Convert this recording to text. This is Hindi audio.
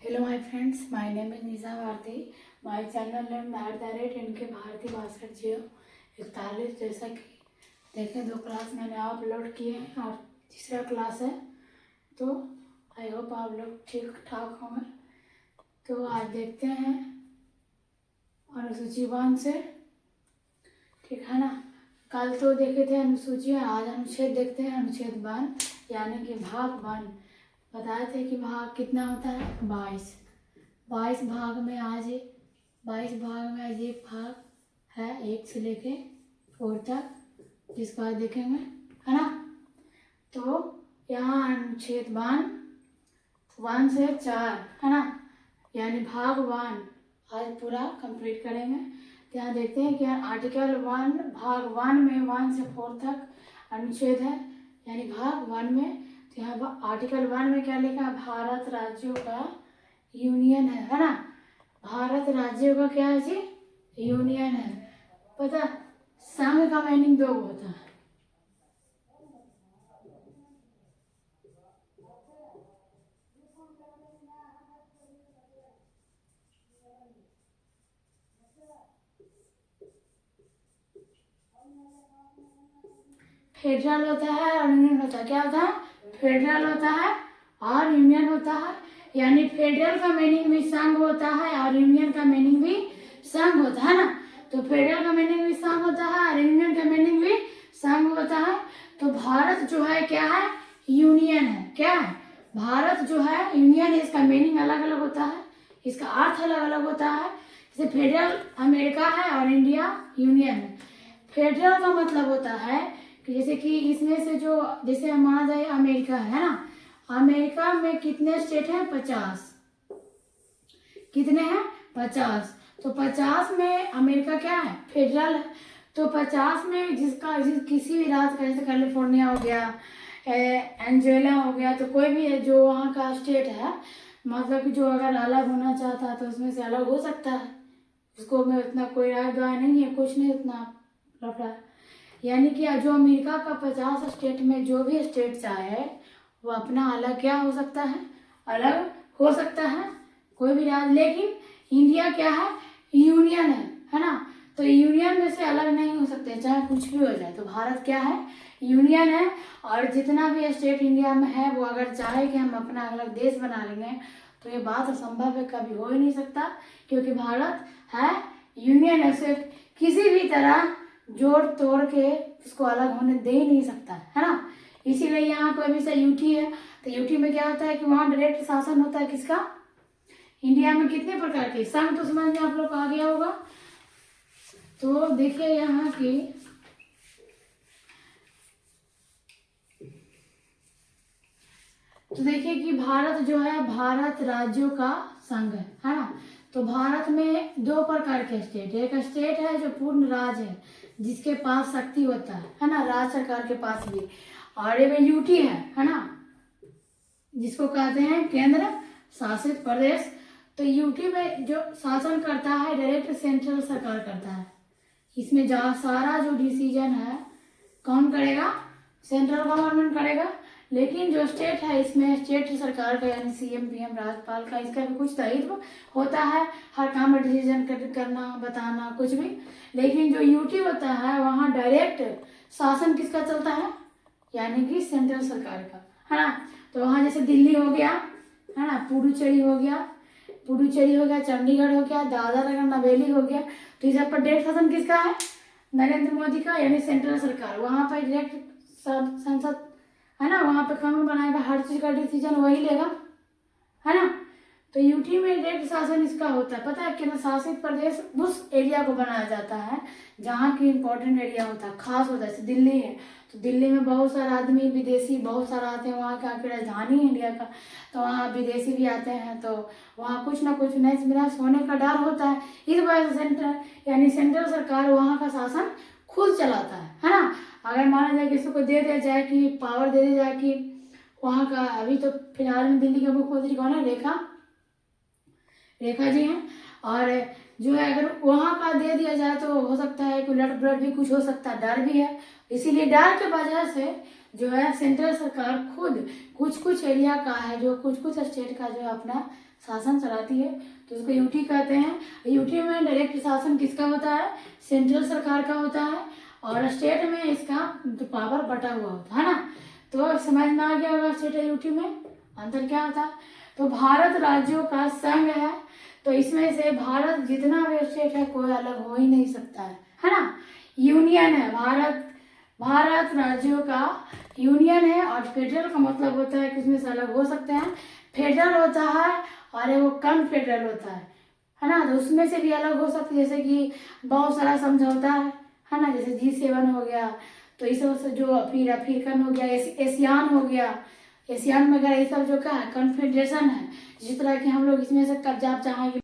Hello my friends, my name is Nisa Bharti. My channel name @NK Bharti Bhaskar जियो 41। जैसा कि देखें 2 क्लास मैंने अपलोड किए हैं और तीसरा क्लास है, तो आई होप आप लोग ठीक ठाक होंगे। तो आज देखते हैं अनुसूची 1 से, ठीक है ना। कल तो देखे थे अनुसूची, आज अनुच्छेद देखते हैं। अनुच्छेद 1 यानी कि भाग 1। बताए थे कि भाग कितना होता है 22 भाग में आज 1 भाग है 1 से लेके 4 तक, जिसको आज देखेंगे, है ना। तो यहाँ अनुच्छेद 1 से 4, है ना, यानी भाग 1 आज पूरा कंप्लीट करेंगे। तो यहाँ देखते हैं कि आर्टिकल 1 भाग 1 में 1 से 4 तक अनुच्छेद है, यानी भाग 1 में। तो यहाँ आर्टिकल 1 में क्या लिखा है, भारत राज्यों का यूनियन है ना। भारत राज्यों का क्या है जी, यूनियन है। पता संघ का मीनिंग 2 होता है। फेडरल होता है और यूनियन होता है। क्या होता है, फेडरल होता है और यूनियन होता है। यानी फेडरल का मीनिंग भी संघ होता है और यूनियन का मीनिंग भी संघ होता है ना। तो फेडरल का मीनिंग भी संघ होता है और यूनियन का मीनिंग भी संघ होता है। तो भारत जो है क्या है, यूनियन है। क्या है, भारत जो है यूनियन है। इसका मीनिंग अलग अलग होता है, इसका अर्थ अलग अलग होता है। जैसे फेडरल अमेरिका है और इंडिया यूनियन है। फेडरल का मतलब होता है कि जैसे कि इसमें से जो, जैसे माना जाए अमेरिका है ना, अमेरिका में कितने स्टेट हैं, 50। कितने हैं, 50। तो 50 में अमेरिका क्या है, फेडरल है। तो 50 में किसी भी राज्य का, जैसे कैलिफोर्निया हो गया, एंजेला हो गया, तो कोई भी है जो वहाँ का स्टेट है, मतलब कि जो अगर अलग होना चाहता है तो उसमें से अलग हो सकता है। उसको में उतना कोई राय द्वाय नहीं है, कुछ नहीं उतना लफड़ा। यानी कि जो अमेरिका का 50 स्टेट में जो भी स्टेट चाहे वो अपना अलग क्या हो सकता है, अलग हो सकता है कोई भी राज्य। लेकिन इंडिया क्या है, यूनियन है ना। तो यूनियन में से अलग नहीं हो सकते, चाहे कुछ भी हो जाए। तो भारत क्या है, यूनियन है। और जितना भी स्टेट इंडिया में है वो अगर चाहे कि हम अपना अलग देश बना लेंगे तो ये बात असंभव है, कभी हो ही नहीं सकता। क्योंकि भारत है यूनियन है, उसे किसी भी तरह जोड़ तोड़ के उसको अलग होने दे ही नहीं सकता, है ना। इसीलिए यहाँ कोई भी सा यूटी है तो यूटी में क्या होता है कि वहाँ डायरेक्ट शासन होता है किसका, इंडिया में कितने प्रकार के संघ, तो समझ में आप लोग आ गया होगा। तो देखिए यहाँ की, तो देखिए कि भारत जो है भारत राज्यों का संघ है ना। तो भारत में 2 प्रकार के स्टेट, एक स्टेट है जो पूर्ण राज्य है जिसके पास शक्ति होता है ना, राज्य सरकार के पास भी। और एक यूटी है ना, जिसको कहते हैं केंद्र शासित प्रदेश। तो यूटी में जो शासन करता है डायरेक्ट सेंट्रल सरकार करता है। इसमें जहाँ सारा जो डिसीजन है कौन करेगा, सेंट्रल गवर्नमेंट करेगा। लेकिन जो स्टेट है इसमें स्टेट सरकार का यानी सीएम पीएम राज्यपाल का, इसका भी कुछ दायित्व होता है, हर काम में डिसीजन करना, बताना, कुछ भी। लेकिन जो यूटी होता है वहाँ डायरेक्ट शासन किसका चलता है, यानी कि सेंट्रल सरकार का, है ना। तो वहाँ जैसे दिल्ली हो गया, है ना, पुडुचेरी हो गया, चंडीगढ़ हो गया, दादरा नगर हवेली हो गया। तो इस पर डायरेक्ट शासन किसका है, नरेंद्र मोदी का, यानी सेंट्रल सरकार। वहाँ पर डायरेक्ट संसद है ना, वहाँ पे कानून बनाएगा, हर चीज का डिसीजन वही लेगा, है ना। तो यूटी में डायरेक्ट शासन इसका होता है। पता है केंद्र शासित प्रदेश उस एरिया को बनाया जाता है जहाँ की इम्पोर्टेंट एरिया होता है, खास होता है। जैसे दिल्ली है तो दिल्ली में बहुत सारे आदमी विदेशी बहुत सारा आते हैं, वहाँ की राजधानी है इंडिया का, तो वहाँ विदेशी भी आते हैं। तो वहाँ कुछ ना कुछ नैस मिनास होने का डर होता है। इस वजह से सेंट्रल यानी सेंट्रल सरकार वहाँ का शासन खुद चलाता है ना। अगर माना जाए किसी को दे दिया जाए कि पावर दे दी जाए कि वहाँ का, अभी तो फिलहाल में दिल्ली के मुख्यमंत्री कौन है, रेखा जी हैं। और जो है अगर वहाँ का दे दिया जाए तो हो सकता है कि उलट पुलट भी कुछ हो सकता है, डर भी है। इसीलिए डर के वजह से जो है सेंट्रल सरकार खुद कुछ कुछ एरिया का है, जो कुछ कुछ स्टेट का जो है अपना शासन चलाती है, तो उसको यूटी कहते हैं। यूटी में डायरेक्ट शासन किसका होता है? सेंट्रल सरकार का होता है, और स्टेट में इसका पावर बटा हुआ होता है ना। तो समझ में आ गया होगा स्टेट और यूटी में अंतर क्या होता है। तो भारत राज्यों का संघ है, तो इसमें से भारत जितना भी स्टेट है कोई अलग हो ही नहीं सकता है ना। यूनियन है भारत, भारत राज्यों का यूनियन है, और फेडरल का मतलब होता है कि उसमें से अलग हो सकते हैं। फेडरल होता है और वो कॉन्फेडरल होता है ना, तो उसमें से भी अलग हो सकते हैं, जैसे कि बहुत सारा समझौता है ना, जैसे G7 हो गया, तो इस सब जो फिर अफ्रीकन हो गया, एशियान हो गया, एशियान वगैरह ये सब जो क्या है कॉन्फेडरेशन है। जिस तरह की हम लोग इसमें से कब्जा चाहेंगे